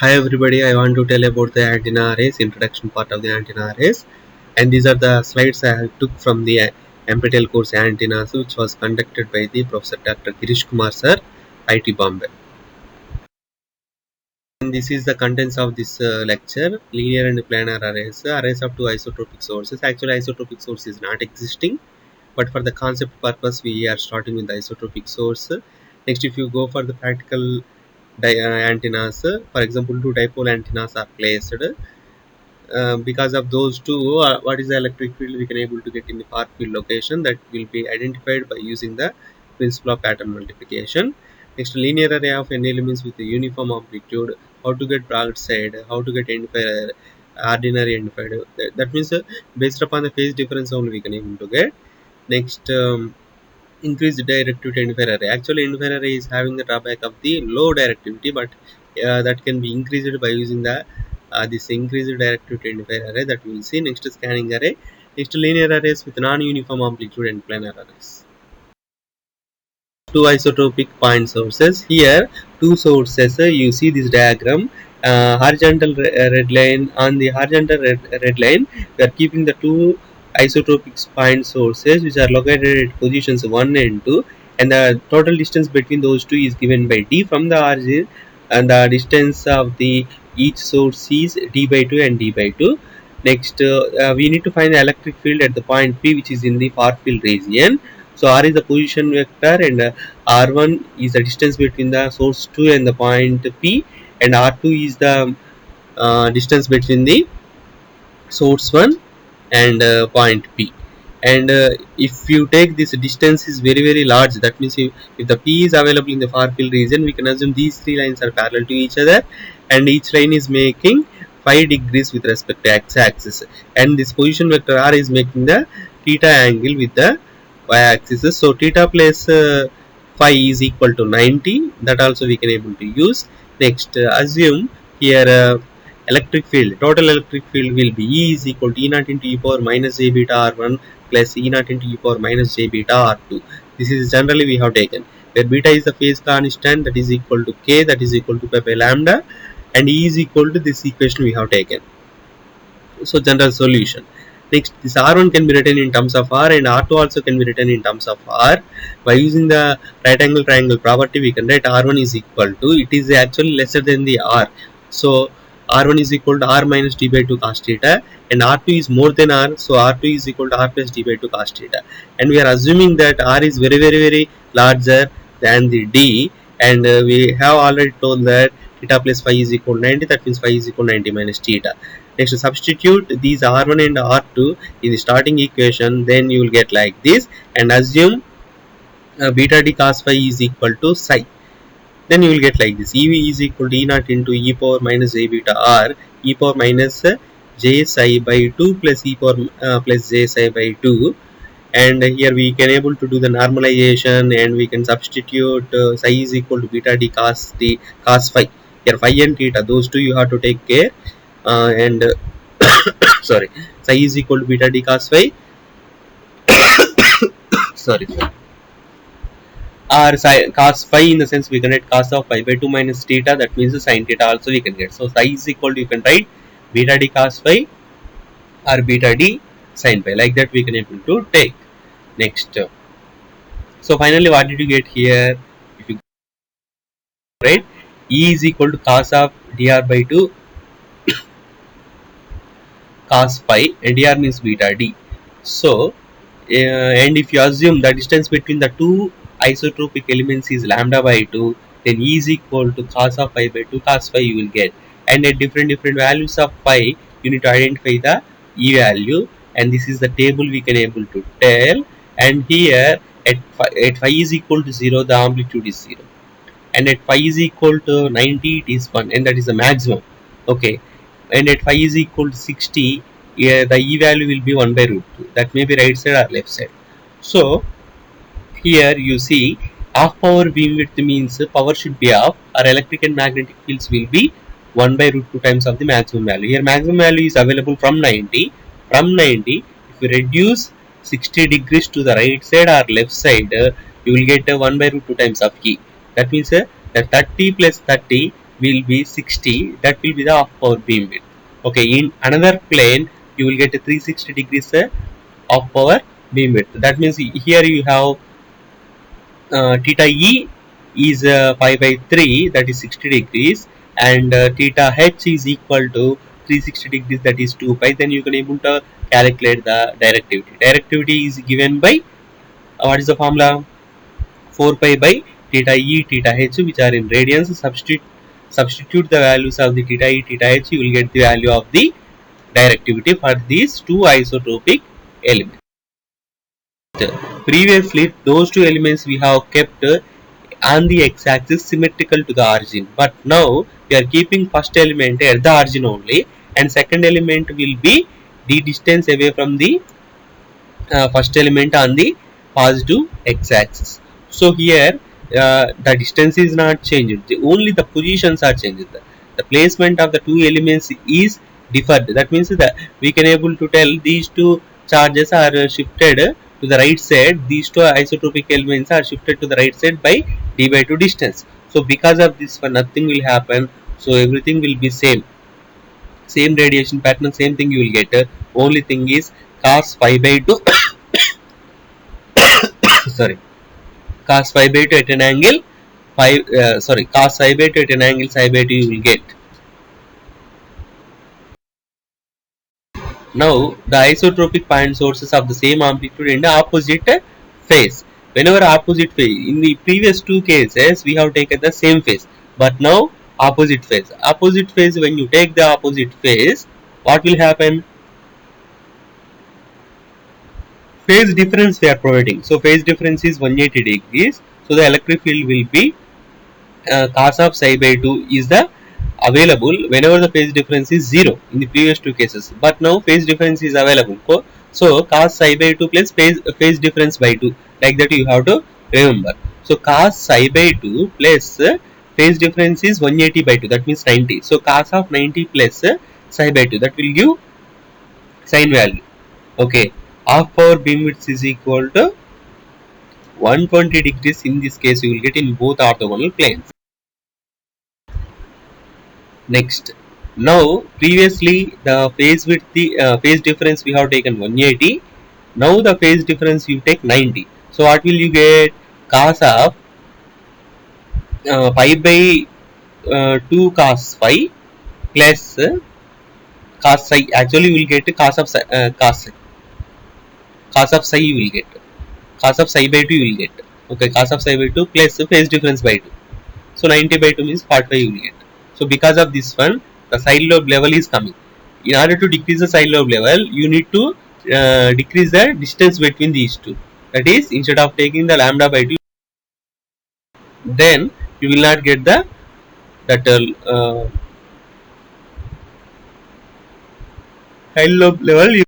Hi everybody, I want to tell about the antenna arrays, introduction part of the antenna arrays, and these are the slides I took from the NPTEL course antennas which was conducted by the Professor Dr. Girish Kumar sir, IT Bombay. And this is the contents of this lecture: linear and planar arrays, arrays of two isotropic sources. Actually isotropic source is not existing, but for the concept purpose we are starting with the isotropic source. Next, if you go for the practical antennas, for example, two dipole antennas are placed. Because of those two, what is the electric field we can able to get in the far field location, that will be identified by using the principle of pattern multiplication. Next, linear array of n elements with a uniform amplitude, how to get broadside, how to get end fire, ordinary end fire. That means based upon the phase difference only we can able to get. Next, increased directivity end fire array. Actually end fire array is having the drawback of the low directivity, but that can be increased by using the this increased directivity end fire array that we will see. Next, scanning array. Next, linear arrays with non-uniform amplitude and planar arrays. Two isotropic point sources. Here two sources, you see this diagram, horizontal red line. On the horizontal red line we are keeping the two isotropic point sources which are located at positions 1 and 2, and the total distance between those two is given by d from the origin, and the distance of the each source is d by 2 and d by 2. Next, we need to find the electric field at the point P, which is in the far field region. So R is the position vector, and R1 is the distance between the source 2 and the point P, and R2 is the distance between the source 1 and point P. And if you take this distance is very large, that means if the P is available in the far field region, we can assume these three lines are parallel to each other, and each line is making 5 degrees with respect to x-axis, and this position vector R is making the theta angle with the y-axis. So theta plus phi is equal to 90. That also we can able to use. Next, assume here electric field, total electric field will be E is equal to E naught into e power minus j beta r1 plus E naught into e power minus j beta r2. This is generally we have taken, where beta is the phase constant, that is equal to k, that is equal to pi by lambda, and E is equal to this equation we have taken. So general solution. Next, this R1 can be written in terms of R, and R2 also can be written in terms of R. By using the right angle triangle property, we can write R1 is equal to, it is actually lesser than the R. So R1 is equal to R minus d by 2 cos theta, and R2 is more than R, so R2 is equal to R plus d by 2 cos theta. And we are assuming that R is very larger than the D, and we have already told that theta plus phi is equal to 90, that means phi is equal to 90 minus theta. Next, substitute these R1 and R2 in the starting equation, then you will get like this, and assume beta d cos phi is equal to psi. Then you will get like this: EV is equal to E naught into e power minus j beta r, e power minus j psi by 2 plus e power plus j psi by 2. And here we can able to do the normalization, and we can substitute psi is equal to beta d cos phi. Here phi and theta, those two you have to take care, and sorry, psi is equal to beta d cos phi sorry, or cos phi, in the sense we can write cos of pi by 2 minus theta, that means the sin theta also we can get. So psi is equal to, you can write beta d cos phi or beta d sin phi, like that we can able to take. Next, so finally what did you get here? If you write E is equal to cos of dr by 2 cos phi, and dr means beta d. So and if you assume the distance between the two isotropic elements is lambda by 2, then E is equal to cos of phi by 2 cos phi you will get, and at different values of phi you need to identify the E value, and this is the table we can able to tell. And here at phi is equal to 0, the amplitude is 0, and at phi is equal to 90 it is 1, and that is the maximum. Okay, and at phi is equal to 60, the E value will be 1 by root 2, that may be right side or left side. So here you see half power beamwidth means power should be off, or electric and magnetic fields will be 1 by root 2 times of the maximum value. Here maximum value is available from 90. From 90, if you reduce 60 degrees to the right side or left side, you will get 1 by root 2 times of E. That means that 30 plus 30, will be 60. That will be the half power beam width. Okay, in another plane you will get a 360 degrees of power beam width. That means here you have theta e is pi by 3, that is 60 degrees, and theta h is equal to 360 degrees, that is 2 pi. Then you can able to calculate the directivity. Directivity is given by what is the formula? 4 pi by theta e theta h, which are in radians. Substitute the values of the theta e theta h, you will get the value of the directivity for these two isotropic elements. Previously, those two elements we have kept on the x-axis symmetrical to the origin, but now we are keeping first element at the origin only, and second element will be the distance away from the first element on the positive x-axis. So here the distance is not changed, only the positions are changed. The placement of the two elements is differed. That means that we can able to tell these two charges are shifted to the right side. These two isotropic elements are shifted to the right side by d by 2 distance. So because of this one, nothing will happen. So everything will be same radiation pattern, same thing you will get. Only thing is cos phi by 2 sorry, cos phi by 2 at an angle cos phi by 2 at an angle psi by 2 you will get. Now the isotropic point sources of the same amplitude in the opposite phase. Whenever opposite phase, in the previous two cases we have taken the same phase, but now opposite phase. Opposite phase, when you take the opposite phase, what will happen? Phase difference we are providing. So phase difference is 180 degrees. So the electric field will be cos of psi by 2 is the available whenever the phase difference is 0 in the previous two cases, but now phase difference is available. So cos psi by 2 plus phase difference by 2, like that you have to remember. So cos psi by 2 plus phase difference is 180 by 2, that means 90. So cos of 90 plus psi by 2, that will give sine value. Okay, half power beam width is equal to 120 degrees. In this case you will get in both orthogonal planes. Next, now previously the phase width, the phase difference we have taken 180. Now the phase difference you take 90. So what will you get? Cos of pi by 2 cos phi plus cos psi. Actually, you will get cos of cos of psi. You will get cos of psi by 2. You will get, okay, cos of psi by 2 plus phase difference by 2. So 90 by 2 means 45 you will get. So because of this one, the side lobe level is coming. In order to decrease the side lobe level, you need to decrease the distance between these two. That is, instead of taking the lambda by 2, then you will not get the that side lobe level.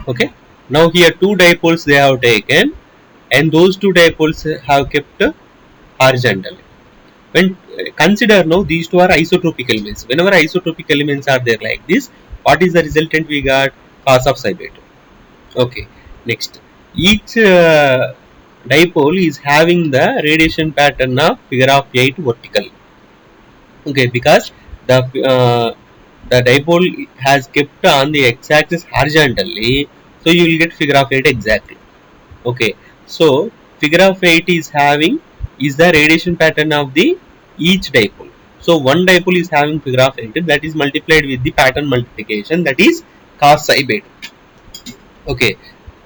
Okay. Now here two dipoles they have taken, and those two dipoles have kept horizontal. When consider now these two are isotropic elements. Whenever isotropic elements are there like this, what is the resultant we got? Cos of psi by 2. Okay. Next, each dipole is having the radiation pattern of figure of 8 vertical. Okay, because the dipole has kept on the x-axis horizontally, so you will get figure of 8 exactly. Okay, so figure of 8 is having is the radiation pattern of the each dipole. So one dipole is having figure of 8, that is multiplied with the pattern multiplication, that is cos psi by 2. Okay,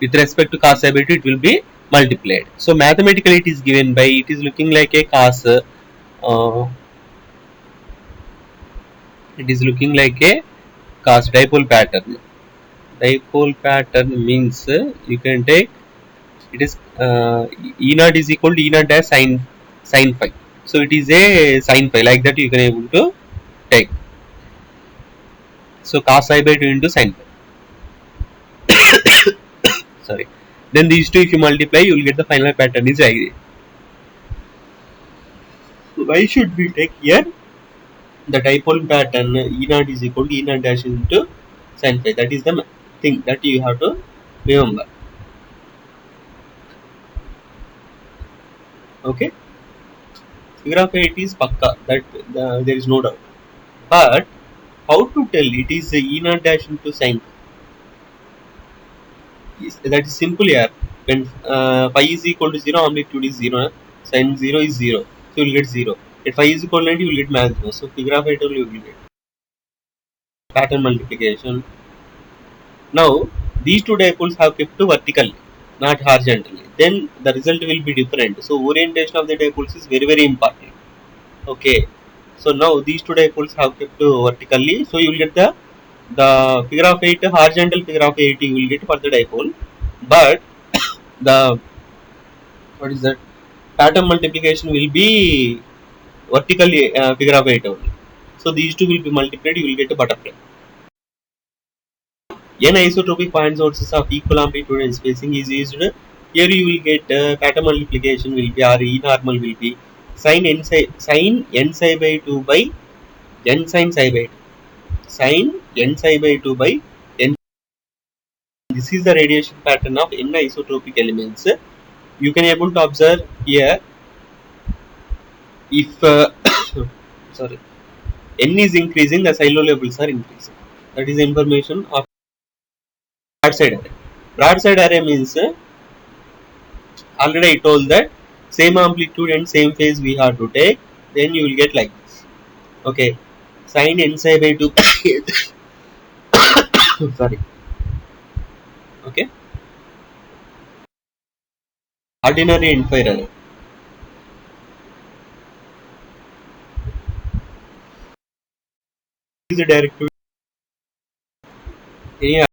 with respect to cos psi by 2 it will be multiplied. So mathematically it is given by, it is looking like a cos it is looking like a cos dipole pattern. Dipole pattern means you can take, it is E naught is equal to E naught dash sin phi. So it is a sin phi, like that you can able to take. So cos psi by 2 into sin phi. Sorry. Then these two if you multiply, you will get the final pattern is like. So why should we take here the dipole pattern E naught is equal to E naught dash into sin phi? That is the thing that you have to remember. Okay, figure of 8 is pakka, that there is no doubt. But how to tell it is e naught dash into sine? That is simple here. When phi is equal to 0, amplitude is 0, sine 0 is 0, so you will get 0. If phi is equal to 90, you will get maximum. So figure of 8 only you will get pattern multiplication. Now these two dipoles have kept vertically, not horizontally. Then the result will be different. So orientation of the dipoles is very important. Okay. So now these two dipoles have kept vertically. So you will get the figure of 8 horizontal figure of 8 you will get for the dipole. But the what is that pattern multiplication will be vertically figure of 8 only. So these two will be multiplied. You will get a butterfly. N isotropic point sources of equal amplitude and spacing is used. Here you will get pattern multiplication will be or E normal will be sin n psi by 2 by n sin psi by 2. Sin n psi by 2 by n. This is the radiation pattern of n isotropic elements. You can able to observe here if sorry n is increasing, the silo levels are increasing. That is information of broadside array. Broadside array means already I told that same amplitude and same phase we have to take, then you will get like this. Okay, sin n psi by 2 sorry. Okay, ordinary end fire array. This is the directive. Any